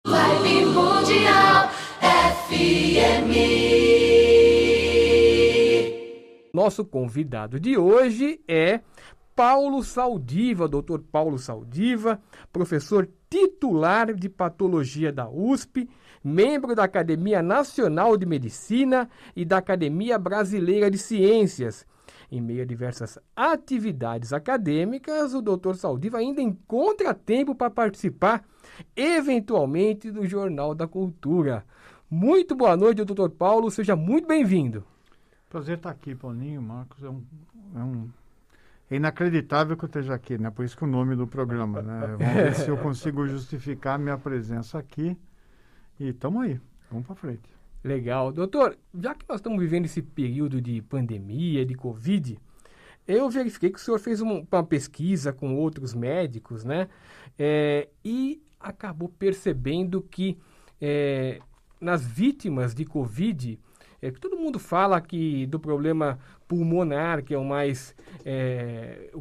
Vibe Mundial FM. Nosso convidado de hoje é Paulo Saldiva, Dr. Paulo Saldiva, professor titular de Patologia da USP, membro da Academia Nacional de Medicina e da Academia Brasileira de Ciências. Em meio a diversas atividades acadêmicas, o Dr. Saldiva ainda encontra tempo para participar, eventualmente, do Jornal da Cultura. Muito boa noite, Dr. Paulo, seja muito bem-vindo. Prazer estar aqui, Paulinho, Marcos. É inacreditável que eu esteja aqui, né? Por isso que o nome do programa, né? Vamos ver se eu consigo justificar a minha presença aqui. E estamos aí, vamos para frente. Legal. Doutor, já que nós estamos vivendo esse período de pandemia, de Covid, eu verifiquei que o senhor fez uma pesquisa com outros médicos, né? E acabou percebendo que nas vítimas de Covid, que todo mundo fala que do problema pulmonar, que é o mais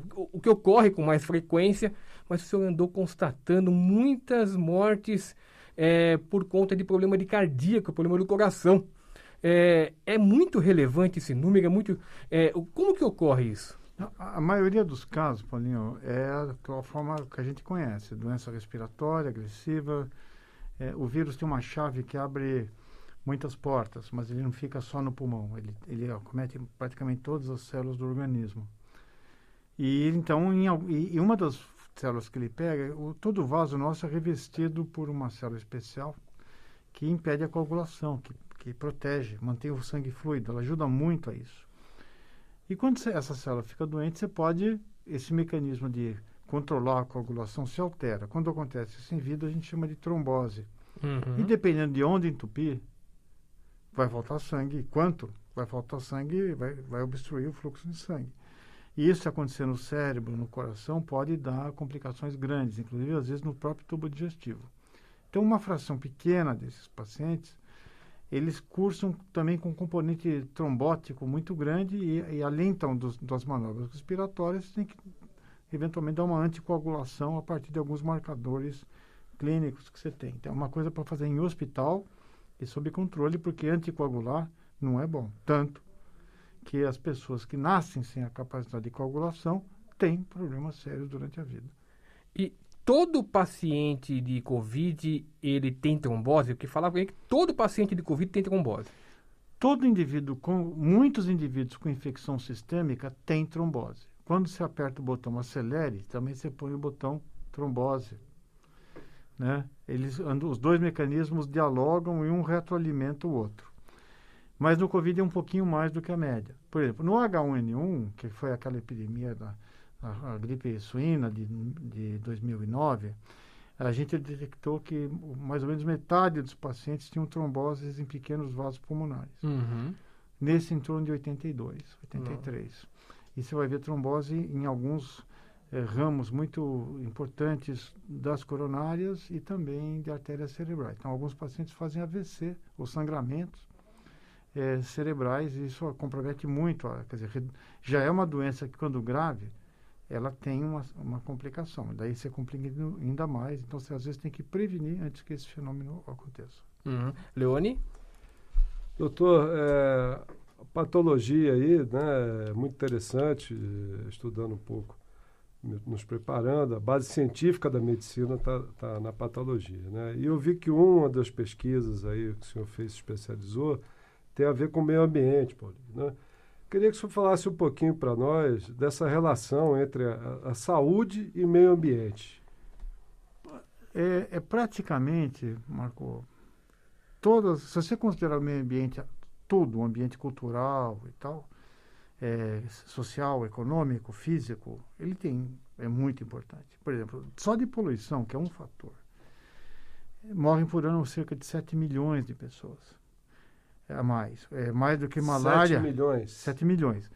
o que ocorre com mais frequência, mas o senhor andou constatando muitas mortes por conta de problema de cardíaco, problema do coração. É muito relevante esse número, como que ocorre isso? A maioria dos casos, Paulinho, é aquela forma que a gente conhece, doença respiratória, agressiva. O vírus tem uma chave que abre muitas portas, mas ele não fica só no pulmão, ele acomete praticamente todas as células do organismo. E então, em uma das células que ele pega, todo o vaso nosso é revestido por uma célula especial que impede a coagulação, que protege, mantém o sangue fluido, ela ajuda muito a isso. E quando essa célula fica doente, esse mecanismo de controlar a coagulação se altera. Quando acontece isso em vida, a gente chama de trombose. Uhum. E dependendo de onde entupir, vai faltar sangue. Quanto vai faltar sangue, vai obstruir o fluxo de sangue. E isso, se acontecer no cérebro, no coração, pode dar complicações grandes, inclusive às vezes no próprio tubo digestivo. Então, uma fração pequena desses pacientes, eles cursam também com um componente trombótico muito grande e além então das manobras respiratórias, tem que eventualmente dar uma anticoagulação a partir de alguns marcadores clínicos que você tem. Então, é uma coisa para fazer em hospital e sob controle, porque anticoagular não é bom. Tanto que as pessoas que nascem sem a capacidade de coagulação têm problemas sérios durante a vida. E todo paciente de Covid, ele tem trombose? Porque falava que todo paciente de Covid tem trombose. Muitos indivíduos com infecção sistêmica têm trombose. Quando você aperta o botão acelere, também você põe o botão trombose, né? Os dois mecanismos dialogam e um retroalimenta o outro. Mas no Covid é um pouquinho mais do que a média. Por exemplo, no H1N1, que foi aquela epidemia da gripe suína de 2009, a gente detectou que mais ou menos metade dos pacientes tinham tromboses em pequenos vasos pulmonares. Uhum. Nesse em torno de 82, 83. Uhum. E você vai ver trombose em alguns ramos muito importantes das coronárias e também de artérias cerebrais. Então, alguns pacientes fazem AVC, ou sangramentos cerebrais, e isso compromete muito. Quer dizer, já é uma doença que, quando grave, ela tem uma complicação. Daí você complica ainda mais. Então, você às vezes tem que prevenir antes que esse fenômeno aconteça. Uhum. Leone? Doutor, a patologia aí, né, é muito interessante, estudando um pouco, nos preparando. A base científica da medicina está na patologia, né? E eu vi que uma das pesquisas aí que o senhor fez, se especializou, tem a ver com o meio ambiente, Paulinho, né? Queria que o senhor falasse um pouquinho para nós dessa relação entre a saúde e meio ambiente. Praticamente, Marco, se você considerar o meio ambiente tudo, um ambiente cultural e tal, social, econômico, físico, é muito importante. Por exemplo, só de poluição, que é um fator, morrem por ano cerca de 7 milhões de pessoas. Mais do que malária. 7 milhões. 7 milhões.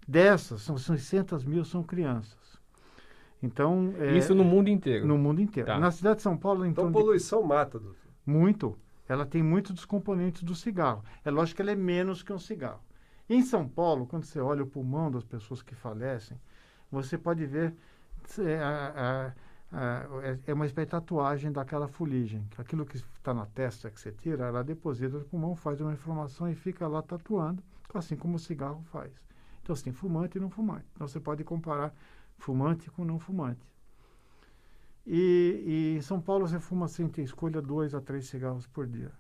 Dessas, 600 mil são crianças. Então, isso no mundo inteiro? No mundo inteiro. Tá. Na cidade de São Paulo... Então, a poluição mata, doutor? Muito. Ela tem muitos dos componentes do cigarro. É lógico que ela é menos que um cigarro. Em São Paulo, quando você olha o pulmão das pessoas que falecem, você pode ver é uma espécie de tatuagem daquela fuligem. Aquilo que está na testa que você tira, ela deposita no pulmão, faz uma inflamação e fica lá tatuando, assim como o cigarro faz. Então, você tem fumante e não fumante. Então, você pode comparar fumante com não fumante. E em São Paulo, você fuma sem ter escolha 2 a 3 cigarros por dia.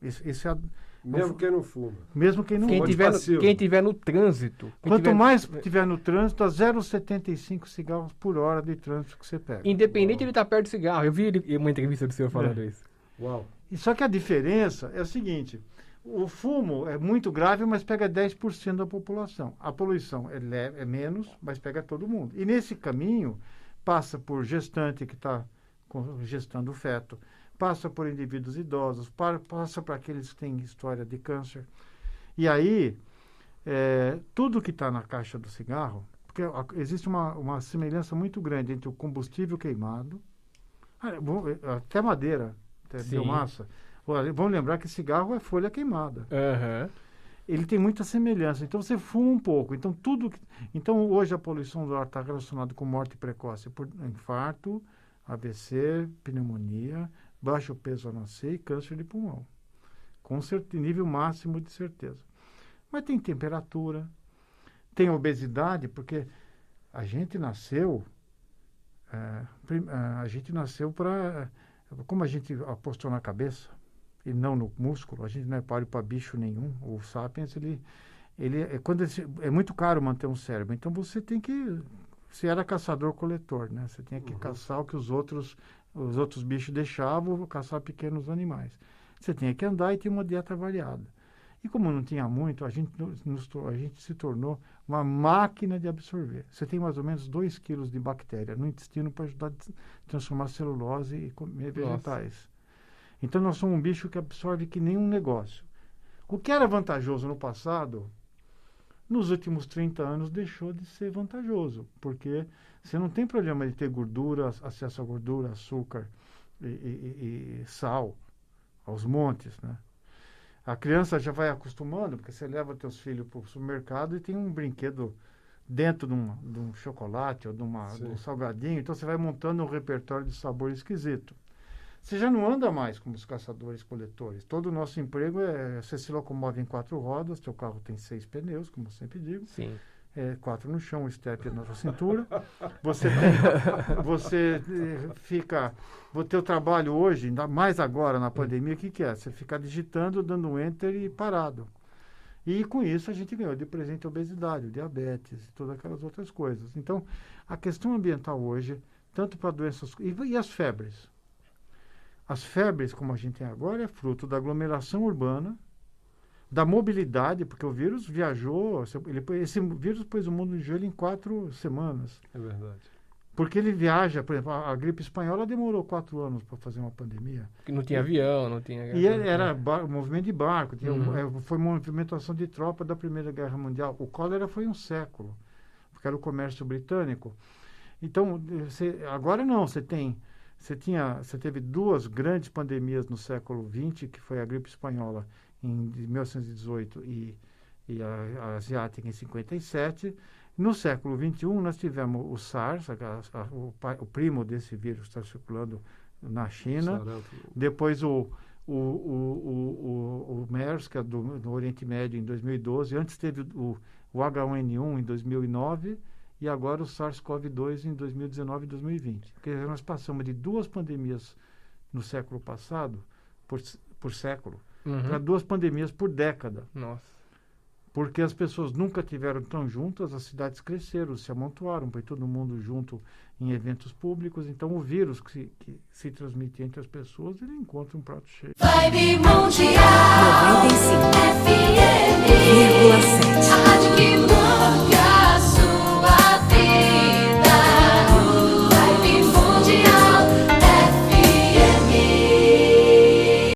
Esse é Mesmo quem não fuma. mesmo quem não Quem fuma. tiver no trânsito. Quanto mais tiver no trânsito, a 0,75 cigarros por hora de trânsito que você pega. Independente de ele estar perto do cigarro. Eu vi uma entrevista do senhor falando isso. Uau. E só que a diferença é o seguinte: o fumo é muito grave, mas pega 10% da população. A poluição é menos, mas pega todo mundo. E nesse caminho, passa por gestante que está gestando o feto, passa por indivíduos idosos, passa para aqueles que têm história de câncer. E aí, tudo que está na caixa do cigarro, porque existe uma semelhança muito grande entre o combustível queimado, até madeira, até biomassa. Vamos lembrar que cigarro é folha queimada. Aham. Ele tem muita semelhança. Então, você fuma um pouco. Então, hoje a poluição do ar está relacionada com morte precoce por infarto, AVC, pneumonia, baixo peso ao nascer e câncer de pulmão. Com nível máximo de certeza. Mas tem temperatura, tem obesidade, porque a gente nasceu para... Como a gente apostou na cabeça e não no músculo, a gente não é páreo para bicho nenhum. O sapiens, é muito caro manter um cérebro. Então, você tem que... Você era caçador-coletor, né? Você tinha que caçar o que os outros bichos deixavam, caçar pequenos animais. Você tinha que andar e tinha uma dieta variada. E como não tinha muito, a gente se tornou uma máquina de absorver. Você tem mais ou menos 2 quilos de bactéria no intestino para ajudar a transformar celulose e comer vegetais. Então, nós somos um bicho que absorve que nem um negócio. O que era vantajoso no passado, nos últimos 30 anos deixou de ser vantajoso, porque você não tem problema de ter gordura, acesso a gordura, açúcar e sal aos montes, né? A criança já vai acostumando, porque você leva teus filhos para o supermercado e tem um brinquedo dentro de um chocolate ou de um salgadinho, então você vai montando um repertório de sabor esquisito. Você já não anda mais como os caçadores-coletores. Todo o nosso emprego você se locomove em 4 rodas, seu carro tem 6 pneus, como eu sempre digo. Sim. 4 no chão, o step na sua cintura. O teu trabalho hoje, ainda mais agora na pandemia, o que é? Você ficar digitando, dando um enter e parado. E com isso a gente ganhou de presente a obesidade, o diabetes e todas aquelas outras coisas. Então, a questão ambiental hoje, tanto para doenças... E as febres? As febres, como a gente tem agora, é fruto da aglomeração urbana, da mobilidade, porque o vírus viajou, esse vírus pôs o mundo em joelho em 4 semanas. É verdade. Porque ele viaja, por exemplo, a gripe espanhola demorou 4 anos para fazer uma pandemia. Porque não tinha avião, não tinha... E era movimento de barco, foi movimentação de tropa da Primeira Guerra Mundial. O cólera foi um século, porque era o comércio britânico. Então, agora não, você teve 2 grandes pandemias no século XX, que foi a gripe espanhola em 1918 e a asiática em 57. No século XXI, nós tivemos o SARS, o primo desse vírus que está circulando na China. Depois o MERS, que é do Oriente Médio, em 2012. Antes teve o H1N1 em 2009 e agora o SARS-CoV-2 em 2019 e 2020. Porque nós passamos de 2 pandemias no século passado, por século, para 2 pandemias por década. Nossa. Porque as pessoas nunca tiveram tão juntas, as cidades cresceram, se amontoaram, foi todo mundo junto em eventos públicos. Então, o vírus que se transmite entre as pessoas, ele encontra um prato cheio. Vibe Mundial 95,7. FM. A rádio que